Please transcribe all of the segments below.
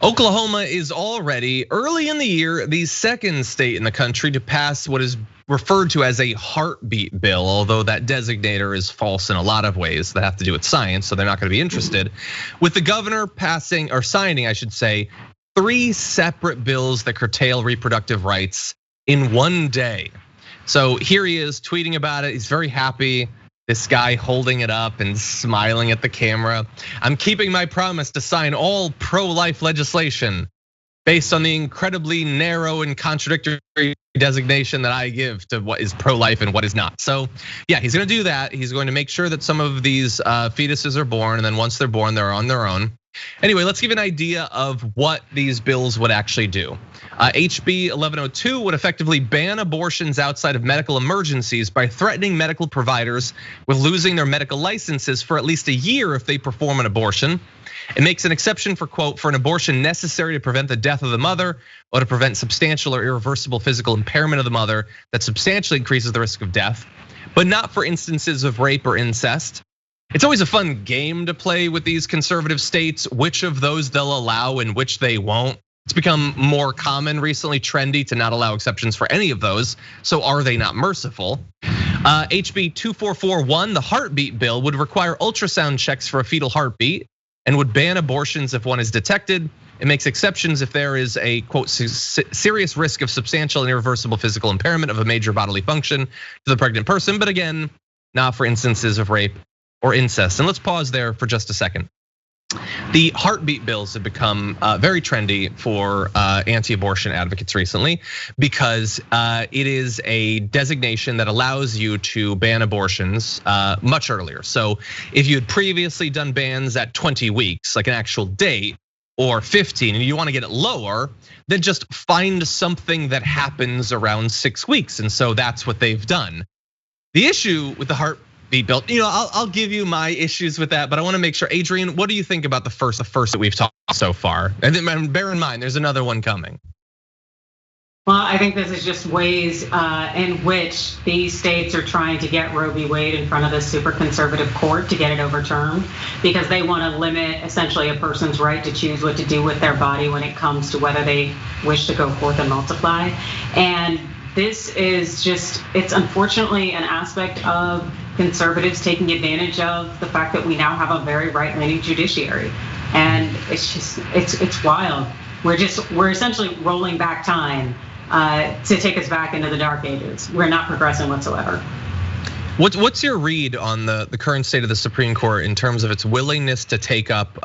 Oklahoma is already early in the year the second state in the country to pass what is referred to as a heartbeat bill, although that designator is false in a lot of ways that have to do with science, so they're not going to be interested. With the governor passing or signing, I should say, 3 separate bills that curtail reproductive rights in one day. So here he is tweeting about it. He's very happy. This guy holding it up and smiling at the camera. I'm keeping my promise to sign all pro-life legislation based on the incredibly narrow and contradictory designation that I give to what is pro-life and what is not. So yeah, he's gonna do that. He's going to make sure that some of these fetuses are born, and then once they're born, they're on their own. Anyway, let's give an idea of what these bills would actually do. HB 1102 would effectively ban abortions outside of medical emergencies by threatening medical providers with losing their medical licenses for at least a year if they perform an abortion. It makes an exception for, quote, for an abortion necessary to prevent the death of the mother or to prevent substantial or irreversible physical impairment of the mother that substantially increases the risk of death, but not for instances of rape or incest. It's always a fun game to play with these conservative states, which of those they'll allow and which they won't. It's become more common recently, trendy to not allow exceptions for any of those. So are they not merciful? HB 2441, the heartbeat bill, would require ultrasound checks for a fetal heartbeat and would ban abortions if one is detected. It makes exceptions if there is a, quote, serious risk of substantial and irreversible physical impairment of a major bodily function to the pregnant person, but again, not for instances of rape or incest. And let's pause there for just a second. The heartbeat bills have become very trendy for anti-abortion advocates recently because it is a designation that allows you to ban abortions much earlier. So if you had previously done bans at 20 weeks, like an actual date, or 15, and you want to get it lower, then just find something that happens around 6 weeks. And so that's what they've done. The issue with the heartbeat bill, I'll give you my issues with that, but I want to make sure, Adrienne, what do you think about the first that we've talked so far? And then bear in mind, there's another one coming. Well, I think this is just ways in which these states are trying to get Roe v. Wade in front of the super conservative court to get it overturned, because they want to limit essentially a person's right to choose what to do with their body when it comes to whether they wish to go forth and multiply. And this is just, it's unfortunately an aspect of conservatives taking advantage of the fact that we now have a very right-leaning judiciary. And it's just, it's wild. We're essentially rolling back time to take us back into the dark ages. We're not progressing whatsoever. What's your read on the current state of the Supreme Court in terms of its willingness to take up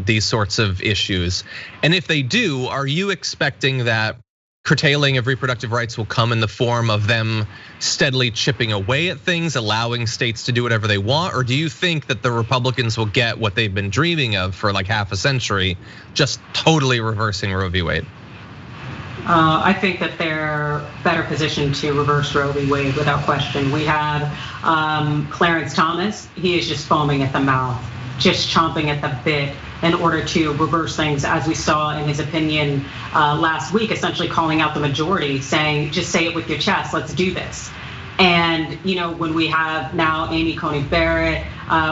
these sorts of issues? And if they do, are you expecting that curtailing of reproductive rights will come in the form of them steadily chipping away at things, allowing states to do whatever they want? Or do you think that the Republicans will get what they've been dreaming of for like half a century, just totally reversing Roe v. Wade? I think that they're better positioned to reverse Roe v. Wade without question. We had Clarence Thomas. He is just foaming at the mouth, just chomping at the bit in order to reverse things, as we saw in his opinion last week, essentially calling out the majority, saying, just say it with your chest, let's do this. And when we have now Amy Coney Barrett,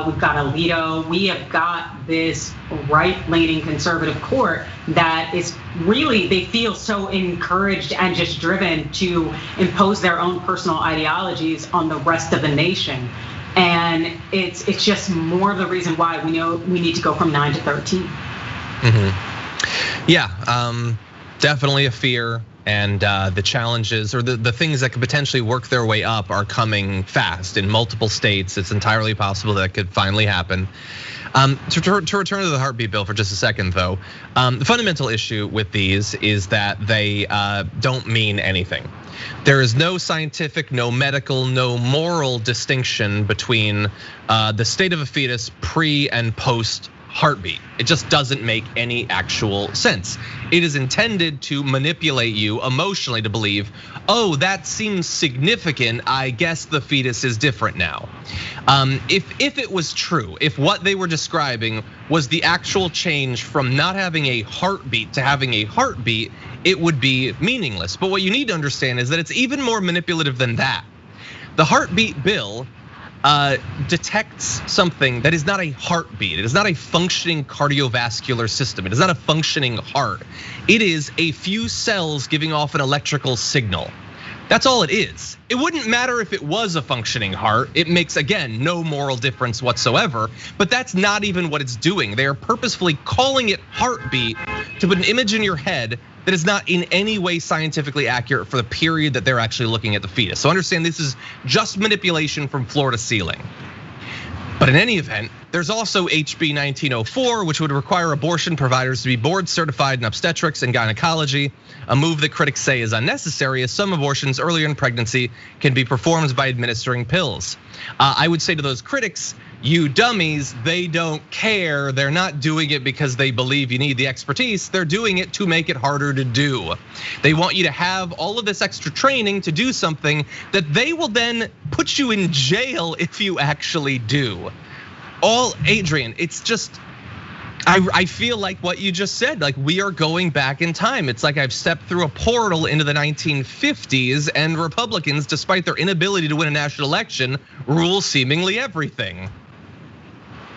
we've got Alito, we have got this right-leaning conservative court that is really, they feel so encouraged and just driven to impose their own personal ideologies on the rest of the nation. And it's just more of the reason why we know we need to go from 9 to 13. Yeah, definitely a fear. And the challenges or the things that could potentially work their way up are coming fast in multiple states. It's entirely possible that could finally happen. To return to the heartbeat bill for just a second, though, the fundamental issue with these is that they don't mean anything. There is no scientific, no medical, no moral distinction between the state of a fetus pre and post heartbeat. It just doesn't make any actual sense. It is intended to manipulate you emotionally to believe, oh, that seems significant, I guess the fetus is different now. If it was true, if what they were describing was the actual change from not having a heartbeat to having a heartbeat, it would be meaningless. But what you need to understand is that it's even more manipulative than that. The heartbeat bill detects something that is not a heartbeat. It is not a functioning cardiovascular system. It is not a functioning heart. It is a few cells giving off an electrical signal. That's all it is. It wouldn't matter if it was a functioning heart. It makes, again, no moral difference whatsoever, but that's not even what it's doing. They are purposefully calling it heartbeat to put an image in your head that is not in any way scientifically accurate for the period that they're actually looking at the fetus. So understand this is just manipulation from floor to ceiling. But in any event, there's also HB 1904, which would require abortion providers to be board certified in obstetrics and gynecology, a move that critics say is unnecessary as some abortions earlier in pregnancy can be performed by administering pills. I would say to those critics, you dummies, they don't care. They're not doing it because they believe you need the expertise. They're doing it to make it harder to do. They want you to have all of this extra training to do something that they will then put you in jail if you actually do. Adrienne, it's just, I feel like what you just said, like we are going back in time. It's like I've stepped through a portal into the 1950s and Republicans, despite their inability to win a national election, rule seemingly everything.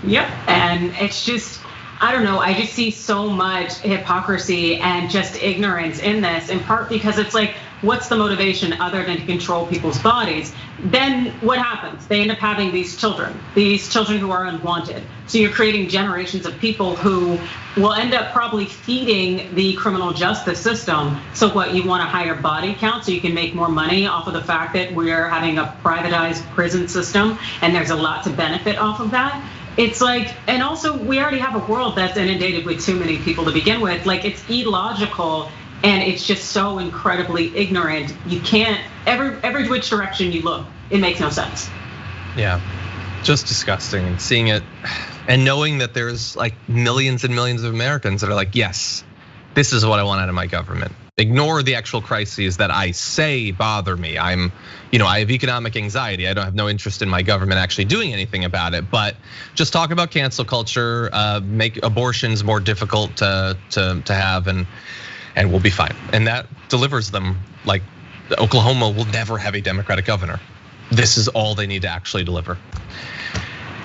Yep, and it's just, I don't know, I just see so much hypocrisy and just ignorance in this, in part because it's like, what's the motivation other than to control people's bodies? Then what happens? They end up having these children who are unwanted. So you're creating generations of people who will end up probably feeding the criminal justice system. So what, you want a higher body count so you can make more money off of the fact that we're having a privatized prison system and there's a lot to benefit off of that? It's like, and also we already have a world that's inundated with too many people to begin with. Like, it's illogical and it's just so incredibly ignorant. You can't, every which direction you look, it makes no sense. Yeah, just disgusting. And seeing it and knowing that there's like millions and millions of Americans that are like, yes, this is what I want out of my government. Ignore the actual crises that I say bother me. I have economic anxiety. I don't have no interest in my government actually doing anything about it. But just talk about cancel culture, make abortions more difficult to have, and we'll be fine. And that delivers them. Like Oklahoma will never have a Democratic governor. This is all they need to actually deliver.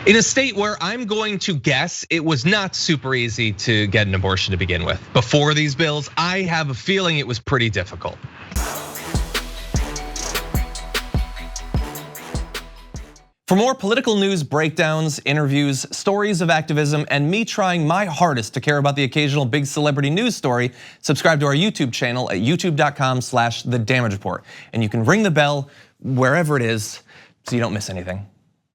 In a state where I'm going to guess it was not super easy to get an abortion to begin with. Before these bills, I have a feeling it was pretty difficult. For more political news breakdowns, interviews, stories of activism, and me trying my hardest to care about the occasional big celebrity news story, subscribe to our YouTube channel at youtube.com/The Damage Report. And you can ring the bell wherever it is so you don't miss anything.